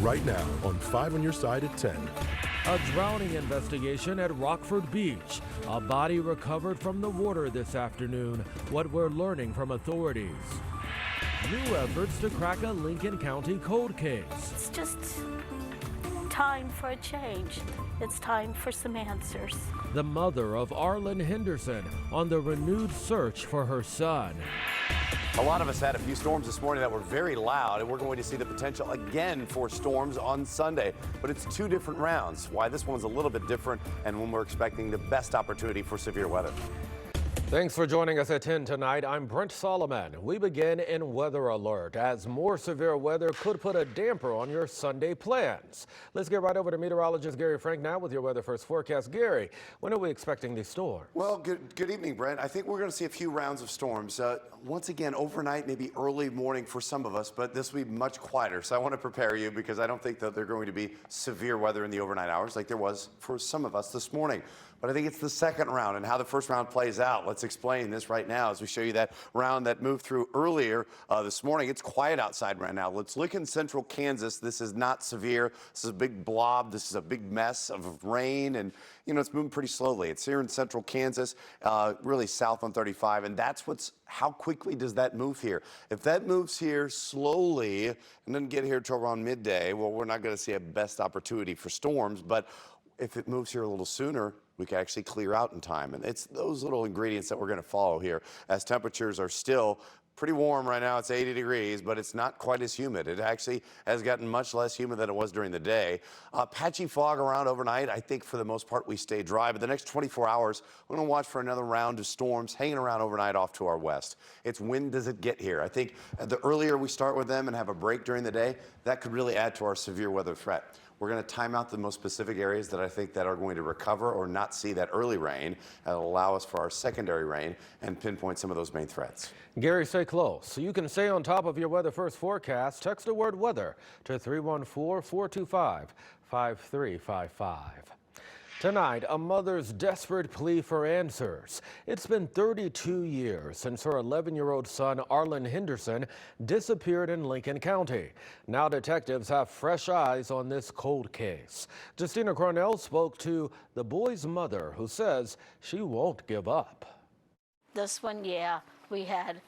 right now on 5 on your side at 10. A drowning investigation at Rockford Beach. A body recovered from the water this afternoon. What we're learning from authorities. New efforts to crack a Lincoln County cold case. It's just time for a change. It's time for some answers. The mother of Arlen Henderson on the renewed search for her son. A lot of us had a few storms this morning that were very loud, and we're going to see the potential again for storms on Sunday. But it's two different rounds. Why this one's a little bit different, and when we're expecting the best opportunity for severe weather. Thanks for joining us at 10 tonight. I'm Brent Solomon. We begin in weather alert as more severe weather could put a damper on your Sunday plans. Let's get right over to meteorologist Gary Frank now with your weather first forecast. Gary, when are we expecting these storms? Well, good evening, Brent. I think we're going to see a few rounds of storms. Once again, overnight, maybe early morning for some of us, but this will be much quieter. So I want to prepare you because I don't think that there's going to be severe weather in the overnight hours like there was for some of us this morning. But I think it's the second round and how the first round plays out. Let's explain this right now as we show you that round that moved through earlier this morning. It's quiet outside right now. Let's look in central Kansas. This is not severe. This is a big blob. This is a big mess of rain, and you know it's moving pretty slowly. It's here in central Kansas, really south on 35, and that's how quickly does that move here? If that moves here slowly and doesn't get here till around midday, well, we're not going to see a best opportunity for storms, but if it moves here a little sooner, we can actually clear out in time. And it's those little ingredients that we're going to follow here as temperatures are still pretty warm right now. It's 80 degrees, but it's not quite as humid. It actually has gotten much less humid than it was during the day. Patchy fog around overnight. I think for the most part we stay dry, but the next 24 hours, we're going to watch for another round of storms hanging around overnight off to our west. It's when does it get here? I think the earlier we start with them and have a break during the day, that could really add to our severe weather threat. We're going to time out the most specific areas that I think that are going to recover or not see that early rain. That'll allow us for our secondary rain and pinpoint some of those main threats. Gary, stay close. So you can stay on top of your weather first forecast. Text the word weather to 314-425-5355. Tonight, a mother's desperate plea for answers. It's been 32 years since her 11-year-old son, Arlen Henderson, disappeared in Lincoln County. Now detectives have fresh eyes on this cold case. Justina Cornell spoke to the boy's mother, who says she won't give up. This one, yeah, we had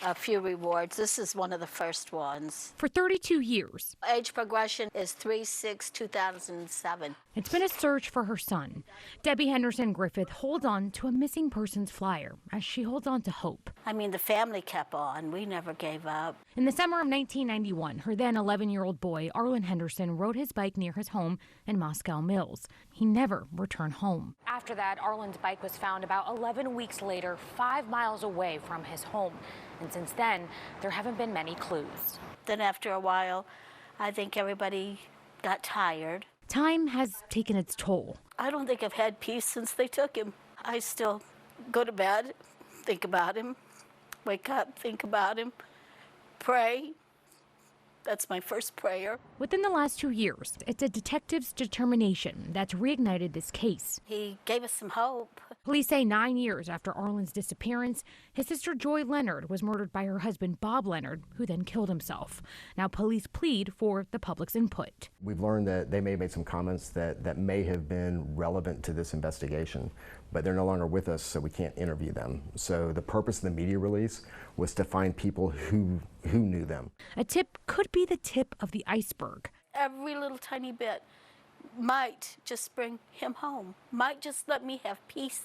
a few rewards. This is one of the first ones. For 32 years. Age progression is 3/6/2007. It's been a search for her son. Debbie Henderson Griffith holds on to a missing persons flyer as she holds on to hope. I mean, the family kept on. We never gave up. In the summer of 1991, her then 11-year-old boy, Arlen Henderson, rode his bike near his home in Moscow Mills. He never returned home. After that, Arlen's bike was found about 11 weeks later, 5 miles away from his home. And since then, there haven't been many clues. Then after a while, I think everybody got tired. Time has taken its toll. I don't think I've had peace since they took him. I still go to bed, think about him, wake up, think about him, pray. That's my first prayer. Within the last 2 years, it's a detective's determination that's reignited this case. He gave us some hope. Police say 9 years after Arlen's disappearance, his sister Joy Leonard was murdered by her husband Bob Leonard, who then killed himself. Now police plead for the public's input. We've learned that they may have made some comments that may have been relevant to this investigation, but they're no longer with us, so we can't interview them. So the purpose of the media release was to find people who knew them. A tip could be the tip of the iceberg. Every little tiny bit might just bring him home, might just let me have peace.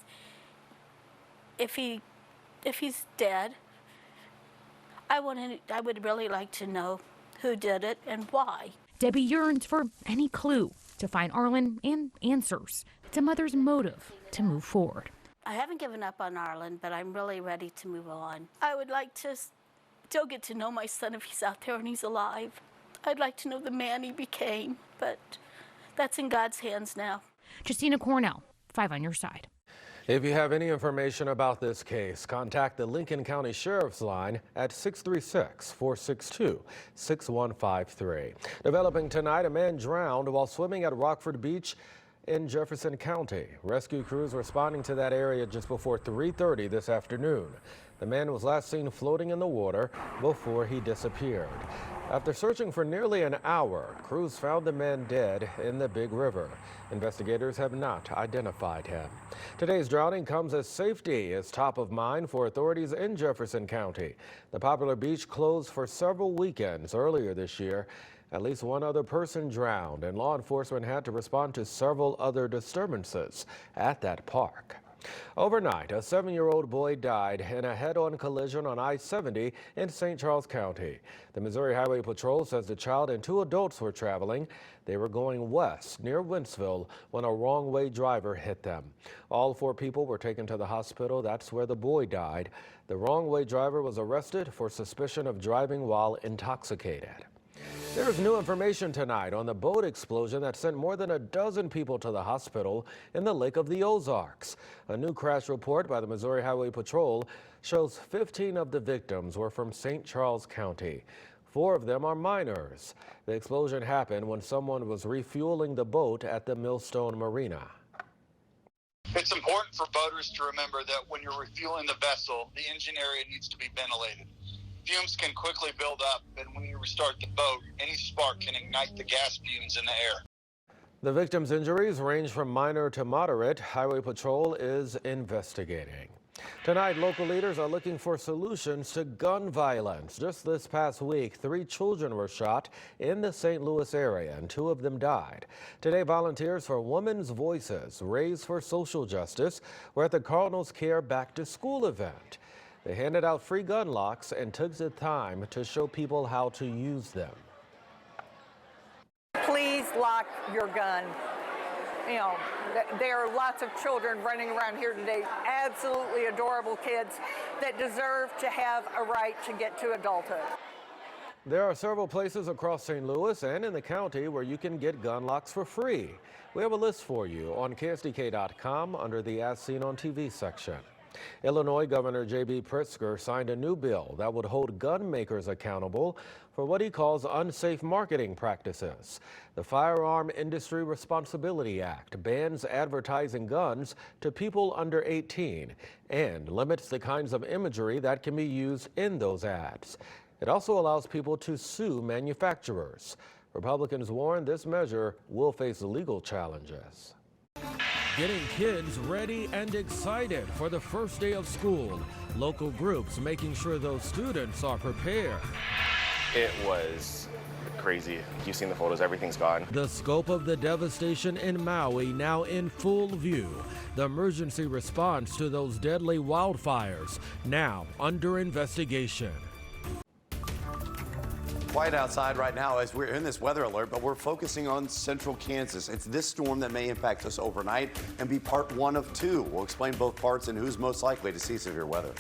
If he's dead, I would really like to know who did it and why. Debbie yearns for any clue to find Arlen and answers. It's a mother's motive to move forward. I haven't given up on Arlen, but I'm really ready to move on. I would like to still get to know my son if he's out there and he's alive. I'd like to know the man he became, but that's in God's hands now. Justina Cornell, 5 on your side. If you have any information about this case, contact the Lincoln County Sheriff's Line at 636-462-6153. Developing tonight, a man drowned while swimming at Rockford Beach in Jefferson County. Rescue crews responding to that area just before 3:30 this afternoon. The man was last seen floating in the water before he disappeared. After searching for nearly an hour, crews found the man dead in the Big River. Investigators have not identified him. Today's drowning comes as safety is top of mind for authorities in Jefferson County. The popular beach closed for several weekends earlier this year. At least one other person drowned, and law enforcement had to respond to several other disturbances at that park. Overnight, a 7-year-old boy died in a head-on collision on I-70 in St. Charles County. The Missouri Highway Patrol says the child and 2 adults were traveling. They were going west near Wentzville when a wrong-way driver hit them. All 4 people were taken to the hospital. That's where the boy died. The wrong-way driver was arrested for suspicion of driving while intoxicated. There's new information tonight on the boat explosion that sent more than a dozen people to the hospital in the Lake of the Ozarks. A new crash report by the Missouri Highway Patrol shows 15 of the victims were from St. Charles County. 4 of them are minors. The explosion happened when someone was refueling the boat at the Millstone Marina. It's important for boaters to remember that when you're refueling the vessel, the engine area needs to be ventilated. Fumes can quickly build up, and when you restart the boat, any spark can ignite the gas fumes in the air. The victims' injuries range from minor to moderate. Highway Patrol is investigating. Tonight, local leaders are looking for solutions to gun violence. Just this past week, 3 children were shot in the St. Louis area, and 2 of them died. Today, volunteers for Women's Voices, Raised for Social Justice, were at the Cardinals Care Back to School event. They handed out free gun locks and took the time to show people how to use them. Please lock your gun. You know, there are lots of children running around here today, absolutely adorable kids that deserve to have a right to get to adulthood. There are several places across St. Louis and in the county where you can get gun locks for free. We have a list for you on KSDK.com under the As Seen on TV section. Illinois Governor J.B. Pritzker signed a new bill that would hold gun makers accountable for what he calls unsafe marketing practices. The Firearm Industry Responsibility Act bans advertising guns to people under 18 and limits the kinds of imagery that can be used in those ads. It also allows people to sue manufacturers. Republicans warn this measure will face legal challenges. Getting kids ready and excited for the first day of school. Local groups making sure those students are prepared. It was crazy. You've seen the photos, everything's gone. The scope of the devastation in Maui now in full view. The emergency response to those deadly wildfires now under investigation. Quiet outside right now as we're in this weather alert, but we're focusing on central Kansas. It's this storm that may impact us overnight and be part 1 of 2. We'll explain both parts and who's most likely to see severe weather.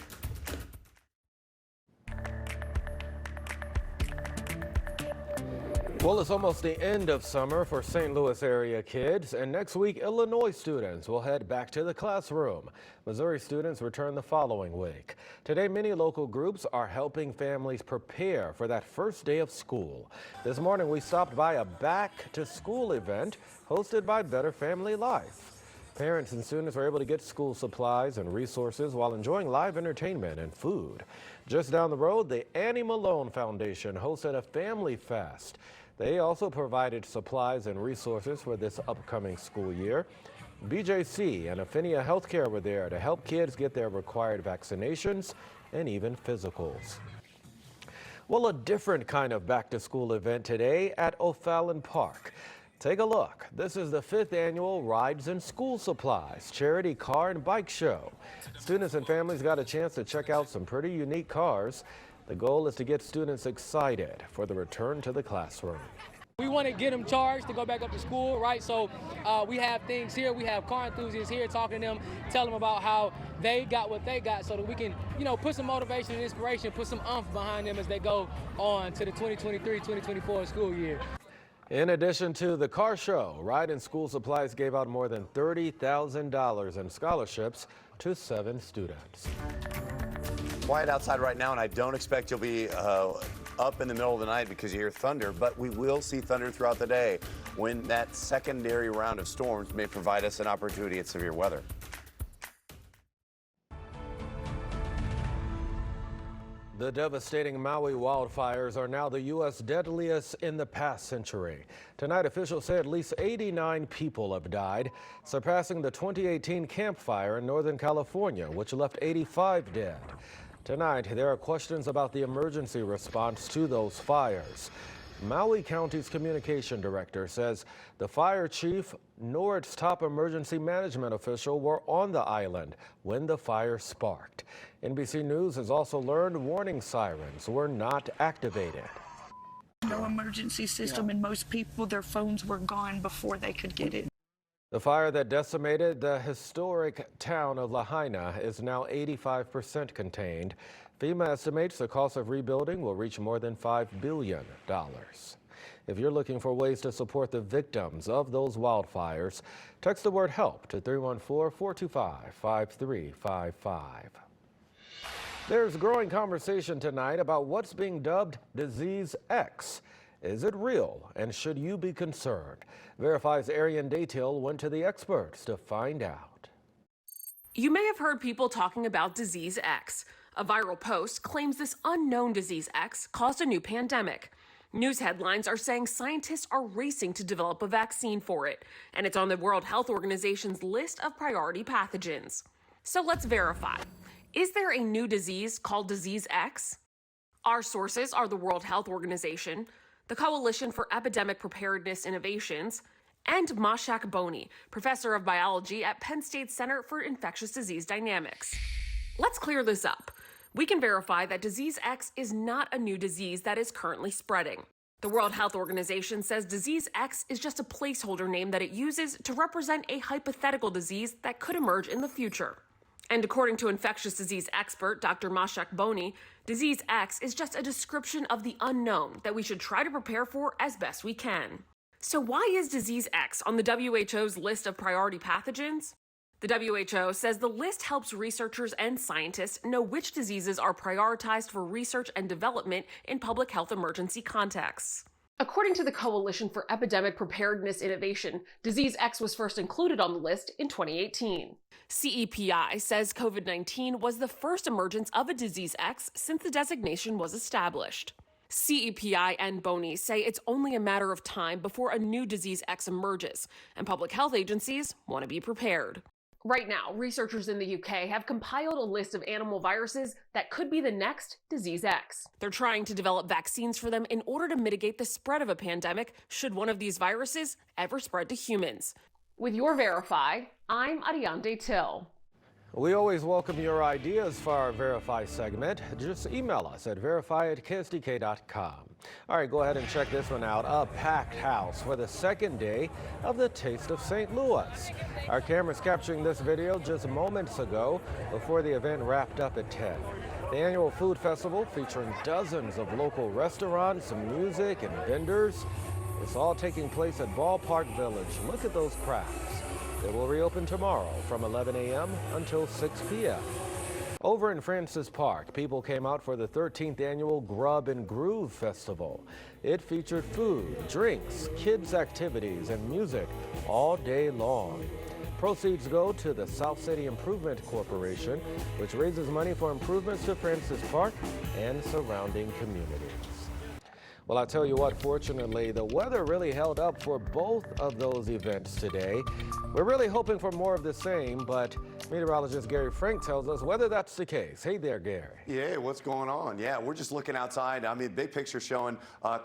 Well, it's almost the end of summer for St. Louis area kids, and next week, Illinois students will head back to the classroom. Missouri students return the following week. Today, many local groups are helping families prepare for that first day of school. This morning, we stopped by a back-to-school event hosted by Better Family Life. Parents and students were able to get school supplies and resources while enjoying live entertainment and food. Just down the road, the Annie Malone Foundation hosted a family fest. They also provided supplies and resources for this upcoming school year. BJC and Affinia Healthcare were there to help kids get their required vaccinations and even physicals. Well, a different kind of back-to-school event today at O'Fallon Park. Take a look. This is the 5th annual Rides and School Supplies charity car and bike show. Students and families got a chance to check out some pretty unique cars. The goal is to get students excited for the return to the classroom. We want to get them charged to go back up to school, right? So we have things here. We have car enthusiasts here talking to them, tell them about how they got what they got so that we can, put some motivation and inspiration, put some oomph behind them as they go on to the 2023-2024 school year. In addition to the car show, Ride and School Supplies gave out more than $30,000 in scholarships to 7 students. Quiet outside right now, and I don't expect you'll be up in the middle of the night because you hear thunder, but we will see thunder throughout the day when that secondary round of storms may provide us an opportunity at severe weather. The devastating Maui wildfires are now the U.S. deadliest in the past century. Tonight, officials say at least 89 people have died, surpassing the 2018 Camp Fire in Northern California, which left 85 dead. Tonight, there are questions about the emergency response to those fires. Maui County's communication director says the fire chief nor its top emergency management official were on the island when the fire sparked. NBC News has also learned warning sirens were not activated. No emergency system, and most people, their phones were gone before they could get it. The fire that decimated the historic town of Lahaina is now 85% contained. FEMA estimates the cost of rebuilding will reach more than $5 billion. If you're looking for ways to support the victims of those wildfires, text the word HELP to 314-425-5355. There's growing conversation tonight about what's being dubbed Disease X. Is it real, and should you be concerned? Verify's Arian Daytil went to the experts to find out. You may have heard people talking about Disease X. A viral post claims this unknown Disease X caused a new pandemic. News headlines are saying scientists are racing to develop a vaccine for it, and it's on the World Health Organization's list of priority pathogens. So let's verify. Is there a new disease called Disease X? Our sources are the World Health Organization, the Coalition for Epidemic Preparedness Innovations, and Mashak Boni, professor of biology at Penn State Center for Infectious Disease Dynamics. Let's clear this up. We can verify that Disease X is not a new disease that is currently spreading. The World Health Organization says Disease X is just a placeholder name that it uses to represent a hypothetical disease that could emerge in the future. And according to infectious disease expert Dr. Mashak Boni, Disease X is just a description of the unknown that we should try to prepare for as best we can. So why is Disease X on the WHO's list of priority pathogens? The WHO says the list helps researchers and scientists know which diseases are prioritized for research and development in public health emergency contexts. According to the Coalition for Epidemic Preparedness Innovation, Disease X was first included on the list in 2018. CEPI says COVID-19 was the first emergence of a Disease X since the designation was established. CEPI and Boni say it's only a matter of time before a new Disease X emerges, and public health agencies want to be prepared. Right now, researchers in the UK have compiled a list of animal viruses that could be the next Disease X. They're trying to develop vaccines for them in order to mitigate the spread of a pandemic should one of these viruses ever spread to humans. With your Verify, I'm Arian Daytil. We always welcome your ideas for our Verify segment. Just email us at verify@ksdk.com. All right, go ahead and check this one out. A packed house for the second day of the Taste of St. Louis. Our camera's capturing this video just moments ago before the event wrapped up at 10. The annual food festival featuring dozens of local restaurants, music, and vendors. It's all taking place at Ballpark Village. Look at those crowds. It will reopen tomorrow from 11 a.m. until 6 p.m. Over in Francis Park, people came out for the 13th annual Grub and Groove Festival. It featured food, drinks, kids' activities, and music all day long. Proceeds go to the South City Improvement Corporation, which raises money for improvements to Francis Park and surrounding communities. Well, I tell you what, fortunately, the weather really held up for both of those events today. We're really hoping for more of the same, but meteorologist Gary Frank tells us whether that's the case. Hey there, Gary. Yeah, what's going on? Yeah, we're just looking outside. I mean, big picture showing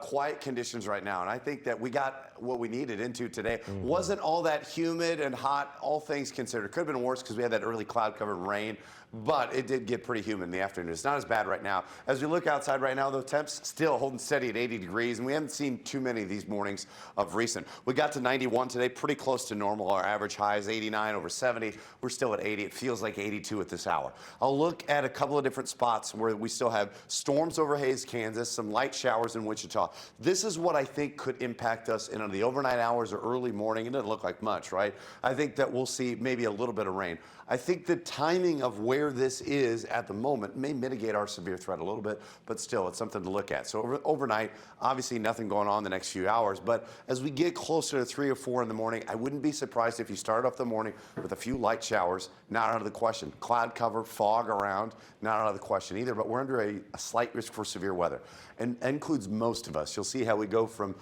quiet conditions right now, and I think that we got what we needed into today. Wasn't all that humid and hot, all things considered. Could have been worse because we had that early cloud-covered rain, but it did get pretty humid in the afternoon. It's not as bad right now. As we look outside right now, though, temps still holding steady at 80 degrees, and we haven't seen too many of these mornings of recent. We got to 91 today, pretty close to normal. Our average high is 89 over 70. We're still at 80. It feels like 82 at this hour. I'll look at a couple of different spots where we still have storms over Hays, Kansas, some light showers in Wichita. This is what I think could impact us in the overnight hours or early morning. It doesn't look like much, right? I think that we'll see maybe a little bit of rain. I think the timing of where where this is at the moment may mitigate our severe threat a little bit, but still it's something to look at. So overnight, obviously nothing going on the next few hours, but as we get closer to 3 or 4 in the morning, I wouldn't be surprised if you start off the morning with a few light showers, not out of the question. Cloud cover, fog around, not out of the question either, but we're under a slight risk for severe weather. And that includes most of us. You'll see how we go from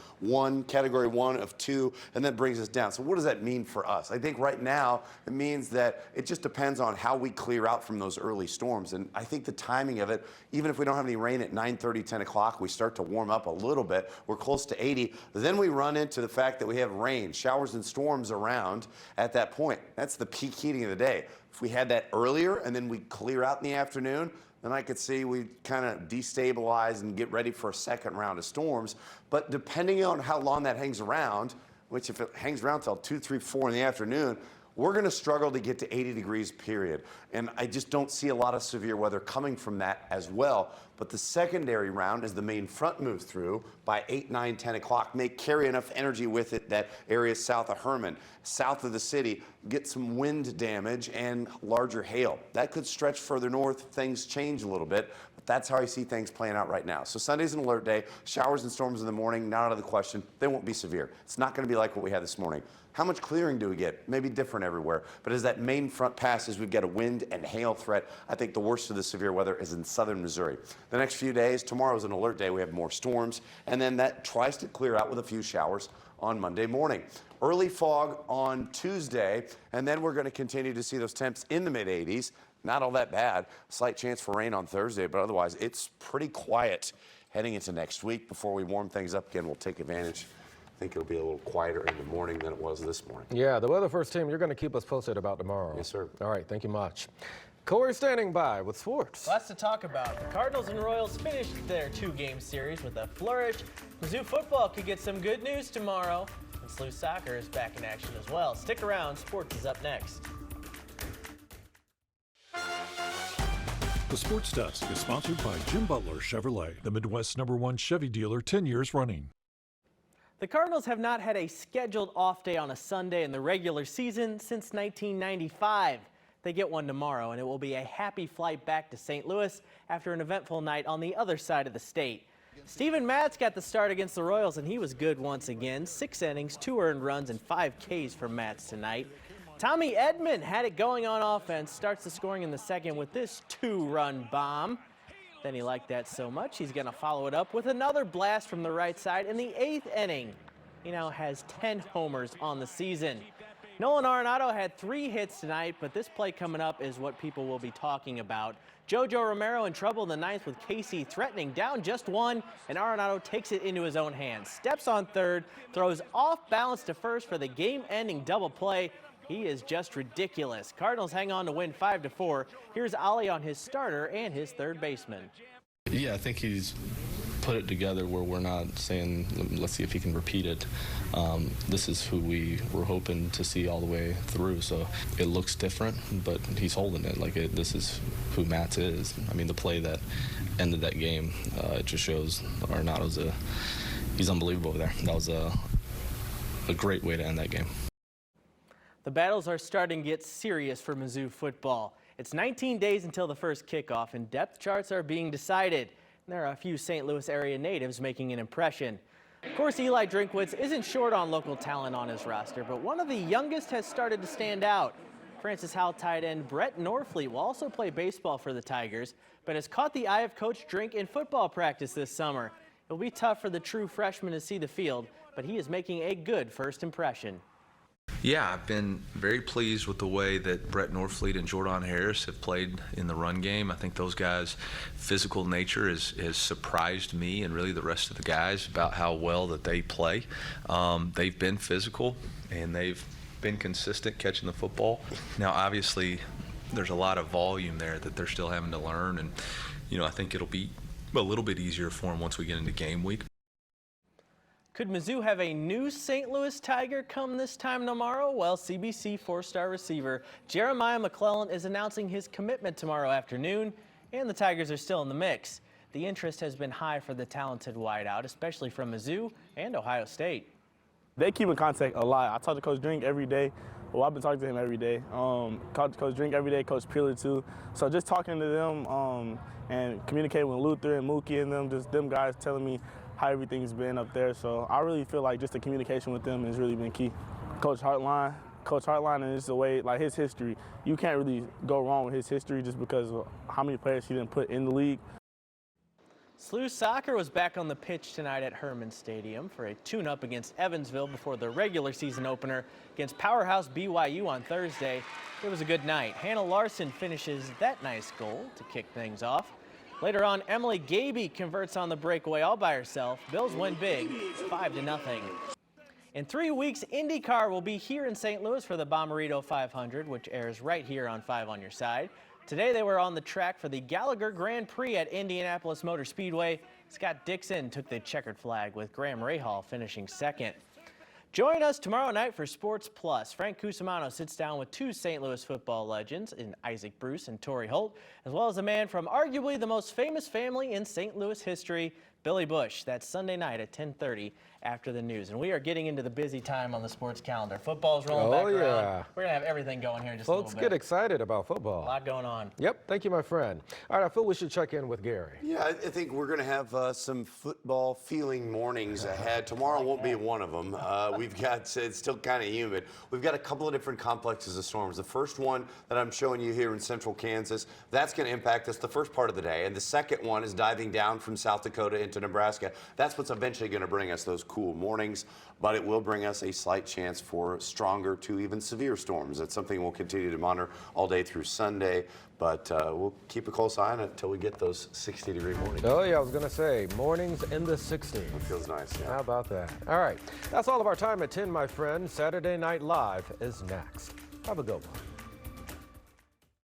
category 1 of 2, and then brings us down. So what does that mean for us? I think right now it means that it just depends on how we clear out from those early storms. And I think the timing of it, even if we don't have any rain at 9:30, 10 o'clock, we start to warm up a little bit. We're close to 80. Then we run into the fact that we have rain, showers and storms around at that point. That's the peak heating of the day. If we had that earlier and then we clear out in the afternoon, then I could see we kind of destabilize and get ready for a second round of storms. But depending on how long that hangs around, which if it hangs around till 2, 3, 4 in the afternoon, we're going to struggle to get to 80 degrees, period. And I just don't see a lot of severe weather coming from that as well. But the secondary round, as the main front moves through by 8, 9, 10 o'clock, may carry enough energy with it that areas south of Herman, south of the city, get some wind damage and larger hail. That could stretch further north. Things change a little bit. But that's how I see things playing out right now. So Sunday's an alert day. Showers and storms in the morning, not out of the question. They won't be severe. It's not going to be like what we had this morning. How much clearing do we get? Maybe different everywhere. But as that main front passes, we've got a wind and hail threat. I think the worst of the severe weather is in southern Missouri. The next few days, tomorrow's an alert day. We have more storms. And then that tries to clear out with a few showers on Monday morning. Early fog on Tuesday. And then we're going to continue to see those temps in the mid-80s. Not all that bad. Slight chance for rain on Thursday, but otherwise it's pretty quiet heading into next week. Before we warm things up again, we'll take advantage. I think it'll be a little quieter in the morning than it was this morning. Yeah, the Weather First team, you're going to keep us posted about tomorrow. Yes, sir. All right, thank you much. Corey standing by with sports. Lots to talk about. The Cardinals and Royals finished their 2-game series with a flourish. Mizzou football could get some good news tomorrow, and SLU soccer is back in action as well. Stick around, sports is up next. The Sports Desk is sponsored by Jim Butler Chevrolet, the Midwest's #1 Chevy dealer 10 years running. The Cardinals have not had a scheduled off day on a Sunday in the regular season since 1995. They get one tomorrow, and it will be a happy flight back to St. Louis after an eventful night on the other side of the state. Steven Matz got the start against the Royals, and he was good once again. 6 innings, 2 earned runs, and 5 Ks for Matz tonight. Tommy Edman had it going on offense, starts the scoring in the second with this 2-run bomb. Then he liked that so much, he's going to follow it up with another blast from the right side in the 8th inning. He now has 10 homers on the season. Nolan Arenado had 3 hits tonight, but this play coming up is what people will be talking about. Jojo Romero in trouble in the 9th with Casey threatening, down just 1, and Arenado takes it into his own hands. Steps on third, throws off balance to first for the game-ending double play. He is just ridiculous. Cardinals hang on to win 5-4. Here's Ollie on his starter and his third baseman. Yeah, I think he's put it together where we're not saying, let's see if he can repeat it. This is who we were hoping to see all the way through. So it looks different, but he's holding it. This is who Matz is. I mean, the play that ended that game, it just shows Arenado's he's unbelievable over there. That was a great way to end that game. The battles are starting to get serious for Mizzou football. It's 19 days until the first kickoff, and depth charts are being decided. There are a few St. Louis area natives making an impression. Of course, Eli Drinkwitz isn't short on local talent on his roster, but one of the youngest has started to stand out. Francis Howell tight end Brett Norfleet will also play baseball for the Tigers, but has caught the eye of Coach Drink in football practice this summer. It'll be tough for the true freshman to see the field, but he is making a good first impression. Yeah, I've been very pleased with the way that Brett Norfleet and Jordan Harris have played in the run game. I think those guys' physical nature has surprised me and really the rest of the guys about how well that they play. They've been physical and they've been consistent catching the football. Now, obviously, there's a lot of volume there that they're still having to learn, and I think it'll be a little bit easier for them once we get into game week. Could Mizzou have a new St. Louis Tiger come this time tomorrow? Well, CBC 4-star receiver Jeremiah McClellan is announcing his commitment tomorrow afternoon, and the Tigers are still in the mix. The interest has been high for the talented wideout, especially from Mizzou and Ohio State. They keep in contact a lot. I talk to Coach Drink every day. Well, I've been talking to him every day. Coach Drink every day, Coach Peeler too. So just talking to them and communicating with Luther and Mookie and them, just them guys telling me how everything's been up there. So I really feel like just the communication with them has really been key. Coach Hartline, and it's the way, like his history, you can't really go wrong with his history just because of how many players he didn't put in the league. SLU soccer was back on the pitch tonight at Herman Stadium for a tune-up against Evansville before the regular season opener against powerhouse BYU on Thursday. It was a good night. Hannah Larson finishes that nice goal to kick things off. Later on, Emily Gaby converts on the breakaway all by herself. Bills win big, 5-0. In 3 weeks, IndyCar will be here in St. Louis for the Bommarito 500, which airs right here on 5 on Your Side. Today they were on the track for the Gallagher Grand Prix at Indianapolis Motor Speedway. Scott Dixon took the checkered flag with Graham Rahal finishing second. Join us tomorrow night for Sports Plus. Frank Cusimano sits down with 2 St. Louis football legends in Isaac Bruce and Torrey Holt, as well as a man from arguably the most famous family in St. Louis history, Billy Bush. That's Sunday night at 10:30 after the news. And we are getting into the busy time on the sports calendar. Football's rolling back around. We're going to have everything going here in just a little bit. Folks get excited about football. A lot going on. Yep. Thank you, my friend. All right, I feel we should check in with Gary. Yeah, I think we're going to have some football feeling mornings ahead. Tomorrow won't be one of them. We've got, it's still kind of humid. We've got a couple of different complexes of storms. The first one that I'm showing you here in central Kansas, that's going to impact us the first part of the day. And the second one is diving down from South Dakota into Nebraska. That's what's eventually going to bring us those cool mornings, but it will bring us a slight chance for stronger to even severe storms. That's something we'll continue to monitor all day through Sunday, but we'll keep a close eye on it until we get those 60-degree mornings. Oh, yeah, I was going to say, mornings in the 60s. It feels nice, yeah. How about that? All right, that's all of our time at 10, my friend. Saturday Night Live is next. Have a good one.